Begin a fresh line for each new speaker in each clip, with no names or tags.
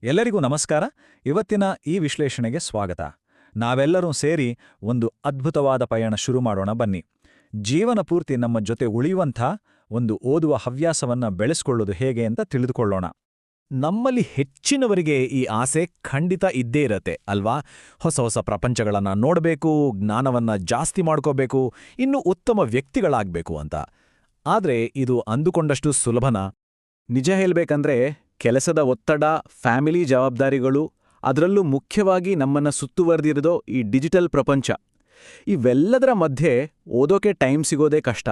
ಎಲ್ಲರಿಗೂ ನಮಸ್ಕಾರ. ಇವತ್ತಿನ ಈ ವಿಶ್ಲೇಷಣೆಗೆ ಸ್ವಾಗತ. ನಾವೆಲ್ಲರೂ ಸೇರಿ ಒಂದು ಅದ್ಭುತವಾದ ಪಯಣ ಶುರು ಮಾಡೋಣ ಬನ್ನಿ. ಜೀವನ ಪೂರ್ತಿ ನಮ್ಮ ಜೊತೆ ಉಳಿಯುವಂಥ ಒಂದು ಓದುವ ಹವ್ಯಾಸವನ್ನ ಬೆಳೆಸ್ಕೊಳ್ಳೋದು ಹೇಗೆ ಅಂತ ತಿಳಿದುಕೊಳ್ಳೋಣ.
ನಮ್ಮಲ್ಲಿ ಹೆಚ್ಚಿನವರಿಗೆ ಈ ಆಸೆ ಖಂಡಿತ ಇದ್ದೇ ಇರತ್ತೆ ಅಲ್ವಾ? ಹೊಸ ಹೊಸ ಪ್ರಪಂಚಗಳನ್ನ ನೋಡಬೇಕು, ಜ್ಞಾನವನ್ನ ಜಾಸ್ತಿ ಮಾಡ್ಕೋಬೇಕು, ಇನ್ನೂ ಉತ್ತಮ ವ್ಯಕ್ತಿಗಳಾಗ್ಬೇಕು ಅಂತ. ಆದ್ರೆ ಇದು ಅಂದುಕೊಂಡಷ್ಟು ಸುಲಭನಾ? ನಿಜ ಹೇಳ್ಬೇಕಂದ್ರೆ ಕೆಲಸದ ಒತ್ತಡ, ಫ್ಯಾಮಿಲಿ ಜವಾಬ್ದಾರಿಗಳು, ಅದರಲ್ಲೂ ಮುಖ್ಯವಾಗಿ ನಮ್ಮನ್ನ ಸುತ್ತುವರೆದಿರೋದು ಈ ಡಿಜಿಟಲ್ ಪ್ರಪಂಚ, ಇವೆಲ್ಲದರ ಮಧ್ಯೆ ಓದೋಕೆ ಟೈಮ್ ಸಿಗೋದೇ ಕಷ್ಟ.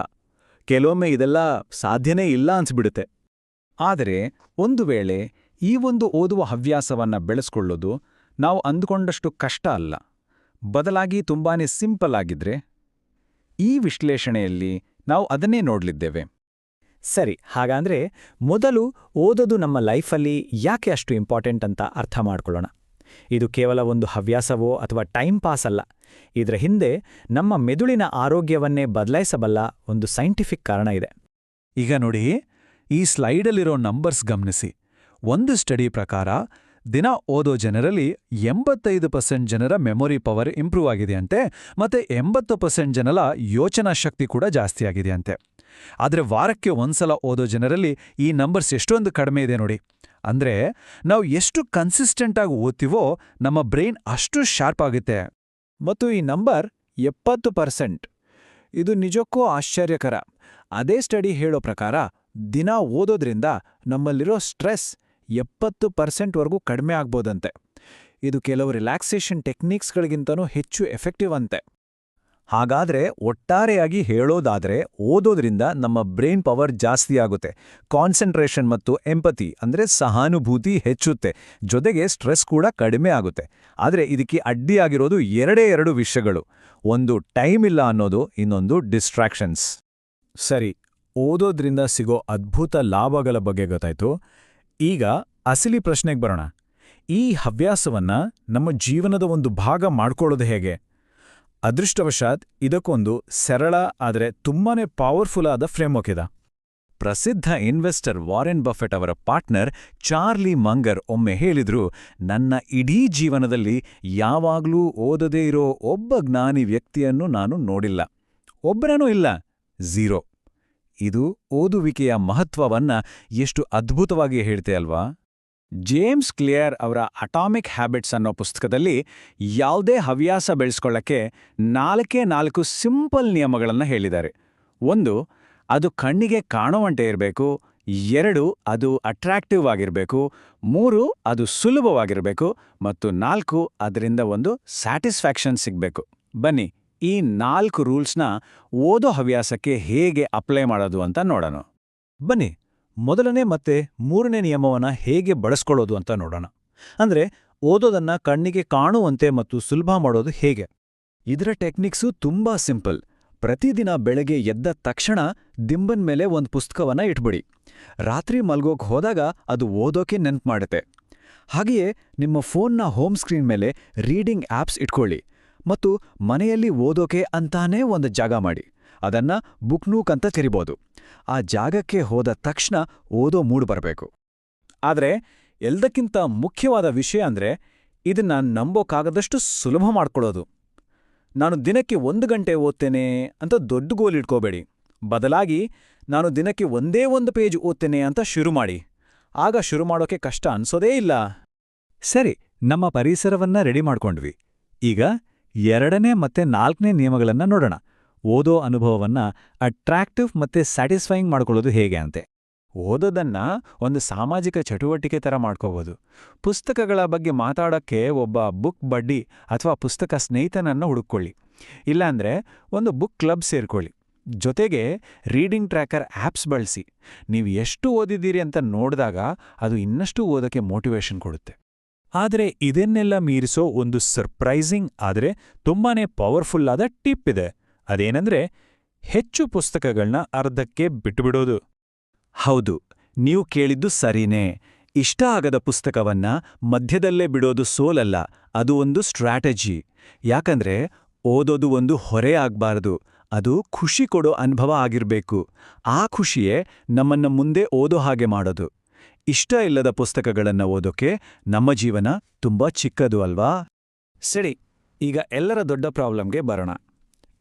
ಕೆಲವೊಮ್ಮೆ ಇದೆಲ್ಲ ಸಾಧ್ಯನೇ ಇಲ್ಲ ಅನ್ಸ್ಬಿಡುತ್ತೆ.
ಆದರೆ ಒಂದು ವೇಳೆ ಈ ಒಂದು ಓದುವ ಹವ್ಯಾಸವನ್ನ ಬೆಳೆಸ್ಕೊಳ್ಳೋದು ನಾವು ಅಂದುಕೊಂಡಷ್ಟು ಕಷ್ಟ ಅಲ್ಲ, ಬದಲಾಗಿ ತುಂಬಾನೇ ಸಿಂಪಲ್ ಆಗಿದ್ರೆ, ಈ ವಿಶ್ಲೇಷಣೆಯಲ್ಲಿ ನಾವು ಅದನ್ನೇ ನೋಡ್ಲಿದ್ದೇವೆ.
ಸರಿ, ಹಾಗಾದ್ರೆ ಮೊದಲು ಓದೋದು ನಮ್ಮ ಲೈಫಲ್ಲಿ ಯಾಕೆ ಅಷ್ಟು ಇಂಪಾರ್ಟೆಂಟ್ ಅಂತ ಅರ್ಥ ಮಾಡ್ಕೊಳ್ಳೋಣ. ಇದು ಕೇವಲ ಒಂದು ಹವ್ಯಾಸವೋ ಅಥವಾ ಟೈಮ್ ಪಾಸ್ ಅಲ್ಲ. ಇದರ ಹಿಂದೆ ನಮ್ಮ ಮೆದುಳಿನ ಆರೋಗ್ಯವನ್ನೇ ಬದಲಾಯಿಸಬಲ್ಲ ಒಂದು ಸೈಂಟಿಫಿಕ್ ಕಾರಣ ಇದೆ.
ಈಗ ನೋಡಿ, ಈ ಸ್ಲೈಡಲ್ಲಿರೋ ನಂಬರ್ಸ್ ಗಮನಿಸಿ. ಒಂದು ಸ್ಟಡಿ ಪ್ರಕಾರ ದಿನ ಓದೋ ಜನರಲ್ಲಿ 85% ಜನರ ಮೆಮೊರಿ ಪವರ್ ಇಂಪ್ರೂವ್ ಆಗಿದೆಯಂತೆ, ಮತ್ತೆ 80% ಜನರ ಯೋಚನಾ ಶಕ್ತಿ ಕೂಡ ಜಾಸ್ತಿ ಆಗಿದೆಯಂತೆ. ಆದರೆ ವಾರಕ್ಕೆ ಒಂದ್ಸಲ ಓದೋ ಜನರಲ್ಲಿ ಈ ನಂಬರ್ಸ್ ಎಷ್ಟೊಂದು ಕಡಿಮೆ ಇದೆ ನೋಡಿ. ಅಂದ್ರೆ ನಾವು ಎಷ್ಟು ಕನ್ಸಿಸ್ಟೆಂಟ್ ಆಗಿ ಓದ್ತೀವೋ ನಮ್ಮ ಬ್ರೈನ್ ಅಷ್ಟು ಶಾರ್ಪ್ ಆಗುತ್ತೆ.
ಮತ್ತು ಈ ನಂಬರ್ 70%, ಇದು ನಿಜಕ್ಕೂ ಆಶ್ಚರ್ಯಕರ. ಅದೇ ಸ್ಟಡಿ ಹೇಳೋ ಪ್ರಕಾರ ದಿನ ಓದೋದ್ರಿಂದ ನಮ್ಮಲ್ಲಿರೋ ಸ್ಟ್ರೆಸ್ 70%ವರೆಗೂ ಕಡಿಮೆ ಆಗ್ಬೋದಂತೆ. ಇದು ಕೆಲವು ರಿಲ್ಯಾಕ್ಸೇಷನ್ ಟೆಕ್ನಿಕ್ಸ್ಗಳಿಗಿಂತನೂ ಹೆಚ್ಚು ಎಫೆಕ್ಟಿವ್ ಅಂತೆ.
ಹಾಗಾದ್ರೆ ಒಟ್ಟಾರೆಯಾಗಿ ಹೇಳೋದಾದ್ರೆ ಓದೋದ್ರಿಂದ ನಮ್ಮ ಬ್ರೈನ್ ಪವರ್ ಜಾಸ್ತಿ ಆಗುತ್ತೆ, ಕಾನ್ಸಂಟ್ರೇಷನ್ ಮತ್ತು ಎಂಪತಿ ಅಂದ್ರೆ ಸಹಾನುಭೂತಿ ಹೆಚ್ಚುತ್ತೆ, ಜೊತೆಗೆ ಸ್ಟ್ರೆಸ್ ಕೂಡ ಕಡಿಮೆ ಆಗುತ್ತೆ. ಆದರೆ ಇದಕ್ಕೆ ಅಡ್ಡಿಯಾಗಿರೋದು ಎರಡು ವಿಷಯಗಳು. ಒಂದು ಟೈಮ್ ಇಲ್ಲ ಅನ್ನೋದು, ಇನ್ನೊಂದು ಡಿಸ್ಟ್ರಾಕ್ಷನ್ಸ್.
ಸರಿ, ಓದೋದ್ರಿಂದ ಸಿಗೋ ಅದ್ಭುತ ಲಾಭಗಳ ಬಗ್ಗೆ ಗೊತ್ತಾಯ್ತು. ಈಗ ಅಸಲಿ ಪ್ರಶ್ನೆಗೆ ಬರೋಣ. ಈ ಹವ್ಯಾಸವನ್ನ ನಮ್ಮ ಜೀವನದ ಒಂದು ಭಾಗ ಮಾಡ್ಕೊಳ್ಳೋದು ಹೇಗೆ? ಅದೃಷ್ಟವಶಾತ್ ಇದಕ್ಕೊಂದು ಸರಳ ಆದರೆ ತುಂಬಾನೇ ಪವರ್ಫುಲ್ ಆದ ಫ್ರೇಮ್ವರ್ಕ್ ಇದೆ.
ಪ್ರಸಿದ್ಧ ಇನ್ವೆಸ್ಟರ್ ವಾರೆನ್ ಬಫೆಟ್ ಅವರ ಪಾರ್ಟ್ನರ್ ಚಾರ್ಲಿ ಮಂಗರ್ ಒಮ್ಮೆ ಹೇಳಿದ್ರು, ನನ್ನ ಇಡೀ ಜೀವನದಲ್ಲಿ ಯಾವಾಗ್ಲೂ ಓದದೇ ಇರೋ ಒಬ್ಬ ಜ್ಞಾನಿ ವ್ಯಕ್ತಿಯನ್ನು ನಾನು ನೋಡಿಲ್ಲ. ಒಬ್ಬರನೂ ಇಲ್ಲ, ಝೀರೋ. ಇದು ಓದುವಿಕೆಯ ಮಹತ್ವವನ್ನ ಎಷ್ಟು ಅದ್ಭುತವಾಗಿ ಹೇಳ್ತೆ ಅಲ್ವಾ?
ಜೇಮ್ಸ್ ಕ್ಲಿಯರ್ ಅವರ ಅಟಾಮಿಕ್ ಹ್ಯಾಬಿಟ್ಸ್ ಅನ್ನೋ ಪುಸ್ತಕದಲ್ಲಿ ಯಾವುದೇ ಹವ್ಯಾಸ ಬೆಳೆಸ್ಕೊಳ್ಳಕ್ಕೆ 4 ಸಿಂಪಲ್ ನಿಯಮಗಳನ್ನು ಹೇಳಿದ್ದಾರೆ. 1, ಅದು ಕಣ್ಣಿಗೆ ಕಾಣುವಂತೆ ಇರಬೇಕು. 2, ಅದು ಅಟ್ರಾಕ್ಟಿವ್ ಆಗಿರಬೇಕು. 3, ಅದು ಸುಲಭವಾಗಿರಬೇಕು. ಮತ್ತು 4, ಅದರಿಂದ ಒಂದು ಸ್ಯಾಟಿಸ್ಫ್ಯಾಕ್ಷನ್ ಸಿಗಬೇಕು. ಬನ್ನಿ, ಈ 4 ರೂಲ್ಸ್ನ ಓದೋ ಹವ್ಯಾಸಕ್ಕೆ ಹೇಗೆ ಅಪ್ಲೈ ಮಾಡೋದು ಅಂತ ನೋಡೋಣ.
ಬನ್ನಿ, ಮೊದಲನೇ ಮತ್ತೆ ಮೂರನೇ ನಿಯಮವನ್ನ ಹೇಗೆ ಬಳಸ್ಕೊಳ್ಳೋದು ಅಂತ ನೋಡೋಣ. ಅಂದ್ರೆ ಓದೋದನ್ನ ಕಣ್ಣಿಗೆ ಕಾಣುವಂತೆ ಮತ್ತು ಸುಲಭ ಮಾಡೋದು ಹೇಗೆ.
ಇದರ ಟೆಕ್ನಿಕ್ಸು ತುಂಬಾ ಸಿಂಪಲ್. ಪ್ರತಿದಿನ ಬೆಳಗ್ಗೆ ಎದ್ದ ತಕ್ಷಣ ದಿಂಬನ್ ಮೇಲೆ ಒಂದು ಪುಸ್ತಕವನ್ನ ಇಟ್ಬಿಡಿ. ರಾತ್ರಿ ಮಲ್ಗೋಕ್ ಹೋದಾಗ ಅದು ಓದೋಕೆ ನೆನ್ಪು ಮಾಡುತ್ತೆ. ಹಾಗೆಯೇ ನಿಮ್ಮ ಫೋನ್ನ ಹೋಮ್ ಸ್ಕ್ರೀನ್ ಮೇಲೆ ರೀಡಿಂಗ್ ಆಪ್ಸ್ ಇಟ್ಕೊಳ್ಳಿ ಮತ್ತು ಮನೆಯಲ್ಲಿ ಓದೋಕೆ ಅಂತಾನೇ ಒಂದು ಜಾಗ ಮಾಡಿ. ಅದನ್ನ ಬುಕ್ ನೂಕ್ ಅಂತ ಕರಿಬೋದು. ಆ ಜಾಗಕ್ಕೆ ಹೋದ ತಕ್ಷಣ ಓದೋ ಮೂಡ್ ಬರಬೇಕು. ಆದ್ರೆ ಎಲ್ಲದಕ್ಕಿಂತ ಮುಖ್ಯವಾದ ವಿಷಯ ಅಂದ್ರೆ ಇದನ್ನ ನಂಬೋಕ್ಕಾಗದಷ್ಟು ಸುಲಭ ಮಾಡ್ಕೊಳ್ಳೋದು. ನಾನು ದಿನಕ್ಕೆ 1 ಗಂಟೆ ಓದ್ತೇನೆ ಅಂತ ದೊಡ್ಡ ಗೋಲ್ ಇಟ್ಕೋಬೇಡಿ. ಬದಲಾಗಿ ನಾನು ದಿನಕ್ಕೆ ಒಂದೇ 1 ಪೇಜ್ ಓದ್ತೇನೆ ಅಂತ ಶುರು ಮಾಡಿ. ಆಗ ಶುರು ಮಾಡೋಕೆ ಕಷ್ಟ ಅನ್ಸೋದೇ ಇಲ್ಲ.
ಸರಿ, ನಮ್ಮ ಪರಿಸರವನ್ನ ರೆಡಿ ಮಾಡ್ಕೊಂಡ್ವಿ. ಈಗ 2ನೇ ಮತ್ತೆ 4ನೇ ನಿಯಮಗಳನ್ನ ನೋಡೋಣ. ಓದೋ ಅನುಭವವನ್ನ ಅಟ್ರಾಕ್ಟಿವ್ ಮತ್ತೆ ಸ್ಯಾಟಿಸ್ಫೈಯಿಂಗ್ ಮಾಡ್ಕೊಳ್ಳೋದು ಹೇಗೆ ಅಂತೆ.
ಓದೋದನ್ನ ಒಂದು ಸಾಮಾಜಿಕ ಚಟುವಟಿಕೆ ಥರ ಮಾಡ್ಕೋಬೋದು. ಪುಸ್ತಕಗಳ ಬಗ್ಗೆ ಮಾತಾಡೋಕ್ಕೆ ಒಬ್ಬ ಬುಕ್ ಬಡ್ಡಿ ಅಥವಾ ಪುಸ್ತಕ ಸ್ನೇಹಿತನನ್ನು ಹುಡುಕೊಳ್ಳಿ. ಇಲ್ಲಾಂದ್ರೆ ಒಂದು ಬುಕ್ ಕ್ಲಬ್ ಸೇರ್ಕೊಳ್ಳಿ. ಜೊತೆಗೆ ರೀಡಿಂಗ್ ಟ್ರ್ಯಾಕರ್ ಆಪ್ಸ್ ಬಳಸಿ. ನೀವು ಎಷ್ಟು ಓದಿದ್ದೀರಿ ಅಂತ ನೋಡಿದಾಗ ಅದು ಇನ್ನಷ್ಟು ಓದೋಕ್ಕೆ ಮೋಟಿವೇಶನ್ ಕೊಡುತ್ತೆ.
ಆದರೆ ಇದನ್ನೆಲ್ಲ ಮೀರಿಸೋ ಒಂದು ಸರ್ಪ್ರೈಸಿಂಗ್ ಆದರೆ ತುಂಬಾನೇ ಪವರ್ಫುಲ್ ಆದ ಟಿಪ್ ಇದೆ. ಅದೇನಂದ್ರೆ ಹೆಚ್ಚು ಪುಸ್ತಕಗಳನ್ನ ಅರ್ಧಕ್ಕೆ ಬಿಟ್ಟುಬಿಡೋದು.
ಹೌದು, ನೀವು ಕೇಳಿದ್ದು ಸರಿನೇ. ಇಷ್ಟ ಆಗದ ಪುಸ್ತಕವನ್ನ ಮಧ್ಯದಲ್ಲೇ ಬಿಡೋದು ಸೋಲಲ್ಲ, ಅದು ಒಂದು ಸ್ಟ್ರಾಟಜಿ. ಯಾಕಂದ್ರೆ ಓದೋದು ಒಂದು ಹೊರೆ ಆಗ್ಬಾರದು, ಅದು ಖುಷಿ ಕೊಡೋ ಅನುಭವ ಆಗಿರ್ಬೇಕು. ಆ ಖುಷಿಯೇ ನಮ್ಮನ್ನ ಮುಂದೆ ಓದೋ ಹಾಗೆ ಮಾಡೋದು.
ಇಷ್ಟ ಇಲ್ಲದ ಪುಸ್ತಕಗಳನ್ನ ಓದೋಕೆ ನಮ್ಮ ಜೀವನ ತುಂಬಾ ಚಿಕ್ಕದು ಅಲ್ವಾ?
ಸರಿ, ಈಗ ಎಲ್ಲರ ದೊಡ್ಡ ಪ್ರಾಬ್ಲಮ್ಗೆ ಬರೋಣ.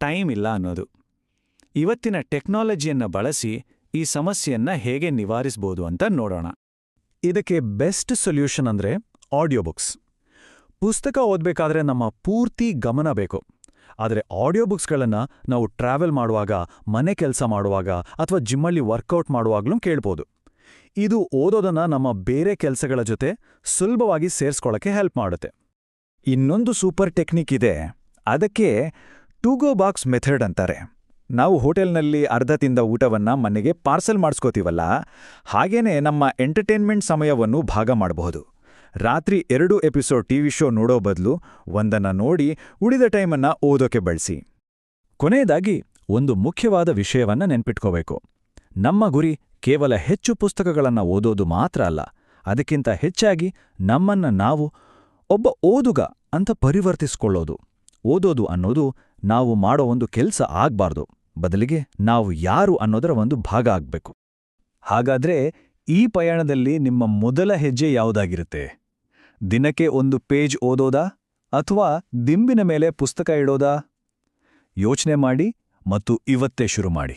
ಟೈಮ್ ಇಲ್ಲ ಅನ್ನೋದು. ಇವತ್ತಿನ ಟೆಕ್ನಾಲಜಿಯನ್ನ ಬಳಸಿ ಈ ಸಮಸ್ಯೆಯನ್ನ ಹೇಗೆ ನಿವಾರಿಸ್ಬೋದು ಅಂತ ನೋಡೋಣ.
ಇದಕ್ಕೆ ಬೆಸ್ಟ್ ಸೊಲ್ಯೂಷನ್ ಅಂದ್ರೆ ಆಡಿಯೋ ಬುಕ್ಸ್. ಪುಸ್ತಕ ಓದ್ಬೇಕಾದ್ರೆ ನಮ್ಮ ಪೂರ್ತಿ ಗಮನ ಬೇಕು. ಆದರೆ ಆಡಿಯೋ ಬುಕ್ಸ್ಗಳನ್ನ ನಾವು ಟ್ರಾವೆಲ್ ಮಾಡುವಾಗ, ಮನೆ ಕೆಲಸ ಮಾಡುವಾಗ ಅಥವಾ ಜಿಮ್ಮಲ್ಲಿ ವರ್ಕೌಟ್ ಮಾಡುವಾಗ್ಲೂ ಕೇಳ್ಬೋದು. ಇದು ಓದೋದನ್ನ ನಮ್ಮ ಬೇರೆ ಕೆಲಸಗಳ ಜೊತೆ ಸುಲಭವಾಗಿ ಸೇರಿಸ್ಕೊಳ್ಳೋಕೆ ಹೆಲ್ಪ್ ಮಾಡುತ್ತೆ.
ಇನ್ನೊಂದು ಸೂಪರ್ ಟೆಕ್ನಿಕ್ ಇದೆ. ಅದಕ್ಕೆ ಟು ಗೋ ಬಾಕ್ಸ್ ಮೆಥಡ್ ಅಂತಾರೆ. ನಾವು ಹೋಟೆಲ್ನಲ್ಲಿ ಅರ್ಧ ತಿಂದ ಊಟವನ್ನ ಮನೆಗೆ ಪಾರ್ಸಲ್ ಮಾಡಿಸ್ಕೋತೀವಲ್ಲ, ಹಾಗೇನೆ ನಮ್ಮ ಎಂಟರ್ಟೈನ್ಮೆಂಟ್ ಸಮಯವನ್ನು ಭಾಗ ಮಾಡಬಹುದು. ರಾತ್ರಿ 2 ಎಪಿಸೋಡ್ ಟಿವಿ ಶೋ ನೋಡೋ ಬದಲು ಒಂದನ್ನ ನೋಡಿ ಉಳಿದ ಟೈಮನ್ನ ಓದೋಕೆ ಬಳಸಿ.
ಕೊನೆಯದಾಗಿ ಒಂದು ಮುಖ್ಯವಾದ ವಿಷಯವನ್ನ ನೆನ್ಪಿಟ್ಕೋಬೇಕು. ನಮ್ಮ ಗುರಿ ಕೇವಲ ಹೆಚ್ಚು ಪುಸ್ತಕಗಳನ್ನ ಓದೋದು ಮಾತ್ರ ಅಲ್ಲ, ಅದಕ್ಕಿಂತ ಹೆಚ್ಚಾಗಿ ನಮ್ಮನ್ನ ನಾವು ಒಬ್ಬ ಓದುಗ ಅಂತ ಪರಿವರ್ತಿಸ್ಕೊಳ್ಳೋದು. ಓದೋದು ಅನ್ನೋದು ನಾವು ಮಾಡೋ ಒಂದು ಕೆಲ್ಸ ಆಗ್ಬಾರ್ದು, ಬದಲಿಗೆ ನಾವು ಯಾರು ಅನ್ನೋದರ ಒಂದು ಭಾಗ ಆಗ್ಬೇಕು. ಹಾಗಾದ್ರೆ ಈ ಪಯಣದಲ್ಲಿ ನಿಮ್ಮ ಮೊದಲ ಹೆಜ್ಜೆ ಯಾವುದಾಗಿರುತ್ತೆ? ದಿನಕ್ಕೆ 1 ಪೇಜ್ ಓದೋದಾ ಅಥವಾ ದಿಂಬಿನ ಮೇಲೆ ಪುಸ್ತಕ ಇಡೋದಾ? ಯೋಚನೆ ಮಾಡಿ ಮತ್ತು ಇವತ್ತೇ ಶುರು ಮಾಡಿ.